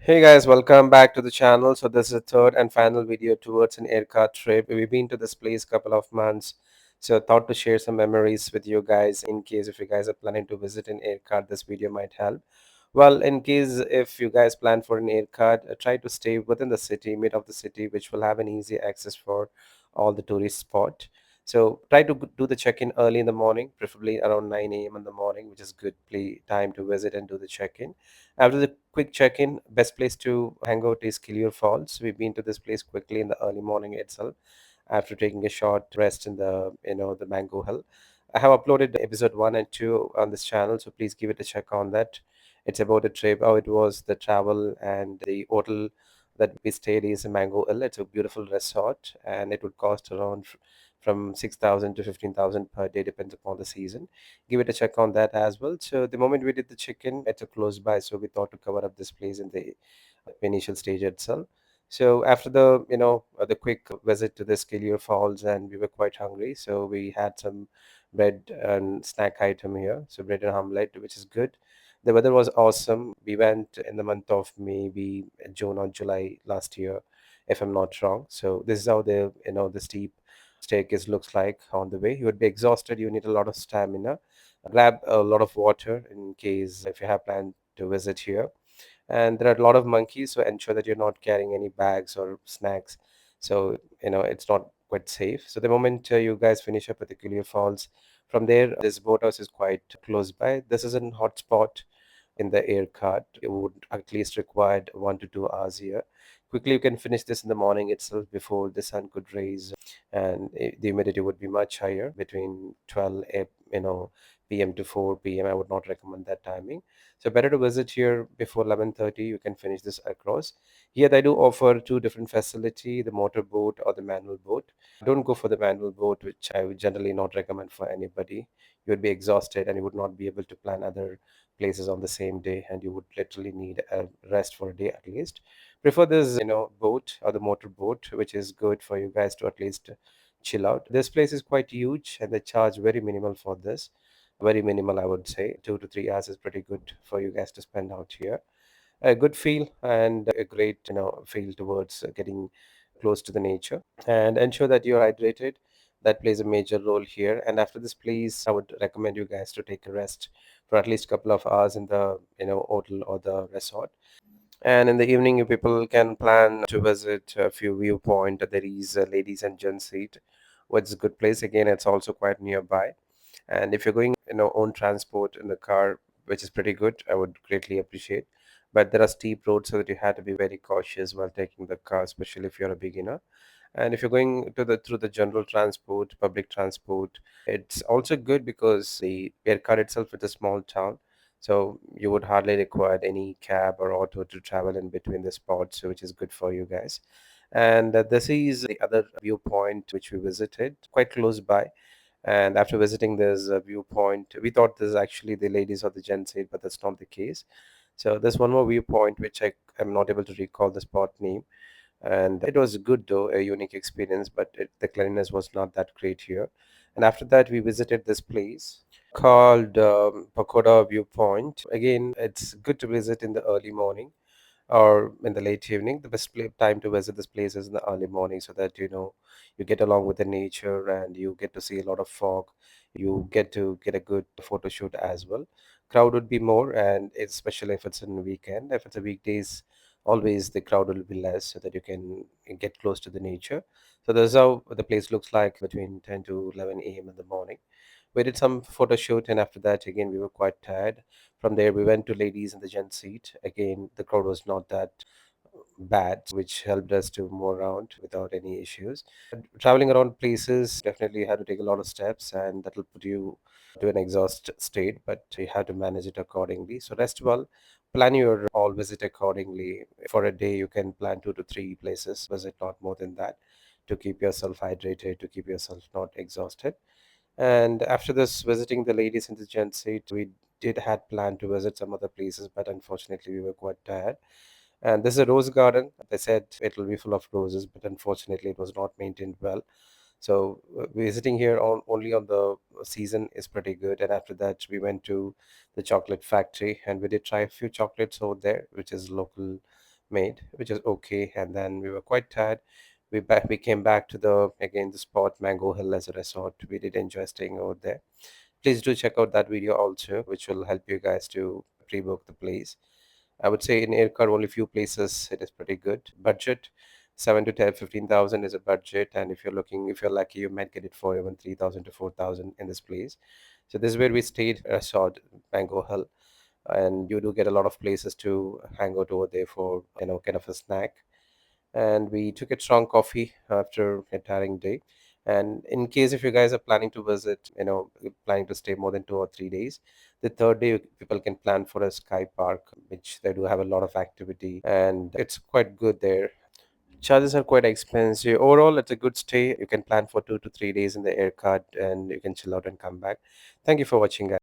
Hey guys, welcome back to the channel. So this is the third and final video towards an Yercaud trip. We've been to this place couple of months, so thought to share some memories with you guys in case if you guys are planning to visit an Yercaud, this video might help. Well, in case if you guys plan for an Yercaud, try to stay within the city, mid of the city, which will have an easy access for all the tourist spot. So try to do the check-in early in the morning, preferably around 9 a.m. in the morning, which is good play time to visit and do the check-in. After the quick check-in, best place to hang out is Killier Falls. We've been to this place quickly in the early morning itself after taking a short rest in the Mango Hill. I have uploaded episode 1 and 2 on this channel, so please give it a check on that. It's about the trip, how it was, the travel, and the hotel that we stayed is in Mango Hill. It's a beautiful resort, and it would cost around from 6,000 to 15,000 per day, depends upon the season. Give it a check on that as well. So the moment we did the check-in, it's a close by, so we thought to cover up this place in the initial stage itself. So after the quick visit to the Skillier Falls, and we were quite hungry, so we had some bread and snack item here. So bread and omelette, which is good. The weather was awesome. We went in the month of maybe June or July last year, if I'm not wrong. So this is how the steep staircase looks like on the way. You would be exhausted. You need a lot of stamina. Grab a lot of water in case if you have planned to visit here. And there are a lot of monkeys, so ensure that you're not carrying any bags or snacks. So it's not quite safe. So the moment you guys finish up at the Killier Falls, from there this boathouse is quite close by. This is a hot spot in the air cart. You would at least required 1 to 2 hours here. Quickly, you can finish this in the morning itself before the sun could raise, and the humidity would be much higher between 12 p.m. to 4 p.m. I would not recommend that timing. So better to visit here before 11:30. You can finish this across. Here they do offer two different facility, the motor boat or the manual boat. Don't go for the manual boat, which I would generally not recommend for anybody. You would be exhausted and you would not be able to plan other places on the same day, and you would literally need a rest for a day at least. Prefer this boat or the motor boat, which is good for you guys to at least chill out. This place is quite huge and they charge very minimal for this. Very minimal, I would say. 2 to 3 hours is pretty good for you guys to spend out here. A good feel and a great feel towards getting close to the nature, and ensure that you're hydrated. That plays a major role here. And after this place, I would recommend you guys to take a rest for at least a couple of hours in the hotel or the resort. And in the evening, you people can plan to visit a few viewpoint. There is a ladies and gents seat, which is a good place. Again, it's also quite nearby. And if you're going own transport in the car, which is pretty good, I would greatly appreciate. But there are steep roads, so that you have to be very cautious while taking the car, especially if you're a beginner. And if you're going to the through the general transport, public transport, it's also good because the Yercaud itself is a small town, so you would hardly require any cab or auto to travel in between the spots, which is good for you guys. And this is the other viewpoint which we visited, quite close by. And after visiting this viewpoint, we thought this is actually the ladies or the gents seat, but that's not the case. So there's one more viewpoint which I am not able to recall the spot name, and it was good though, a unique experience, but the cleanliness was not that great here. And after that, we visited this place called Pakoda Viewpoint. Again, it's good to visit in the early morning or in the late evening. The best time to visit this place is in the early morning, so that you get along with the nature and you get to see a lot of fog. You get to get a good photo shoot as well. Crowd would be more, and especially if it's in a weekend. If it's a weekdays, always the crowd will be less, so that you can get close to the nature. So this is how the place looks like between 10 to 11 a.m. in the morning. We did some photo shoot, and after that, again, we were quite tired. From there, we went to ladies in the gent seat. Again, the crowd was not that bad, which helped us to move around without any issues. Traveling around places, definitely you have to take a lot of steps, and that'll put you to an exhaust state, but you have to manage it accordingly. So rest well, plan your all visit accordingly. For a day, you can plan 2 to 3 places, visit not more than that, to keep yourself hydrated, to keep yourself not exhausted. And after this, visiting the ladies in the gent seat, we did had planned to visit some other places, but unfortunately, we were quite tired. And this is a rose garden. They said it will be full of roses, but unfortunately, it was not maintained well. So visiting here only on the season is pretty good. And after that, we went to the chocolate factory, and we did try a few chocolates over there, which is local made, which is okay. And then we were quite tired. We came back to the again the spot Mango Hill as a resort. We did enjoy staying over there. Please do check out that video also, which will help you guys to pre-book the place. I would say in Aircard, only few places it is pretty good. Budget, 7 to 10, 15,000 is a budget, and if you're looking, if you're lucky, you might get it for even 3,000 to 4,000 in this place. So this is where we stayed, resort Mango Hill, and you do get a lot of places to hang out over there for kind of a snack. And we took a strong coffee after a tiring day. And in case if you guys are planning to visit, planning to stay more than 2 or 3 days, the third day people can plan for a sky park, which they do have a lot of activity, and it's quite good there. Charges are quite expensive. Overall, it's a good stay. You can plan for 2 to 3 days in the air card, and you can chill out and come back. Thank you for watching, guys.